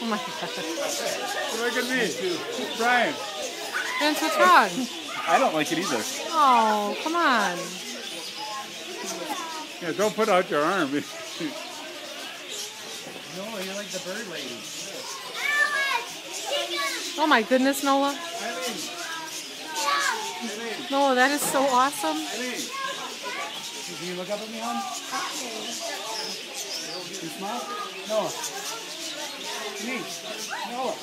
Oh my God. Look at me. Brian. Vince, what's wrong? I don't like it either. Oh, come on. Yeah, don't put out your arm. No, you're like the bird lady. Oh my goodness, Nola. Nola, that is so awesome. Can you look up at me, hon? You smile? Noah. Me. Noah.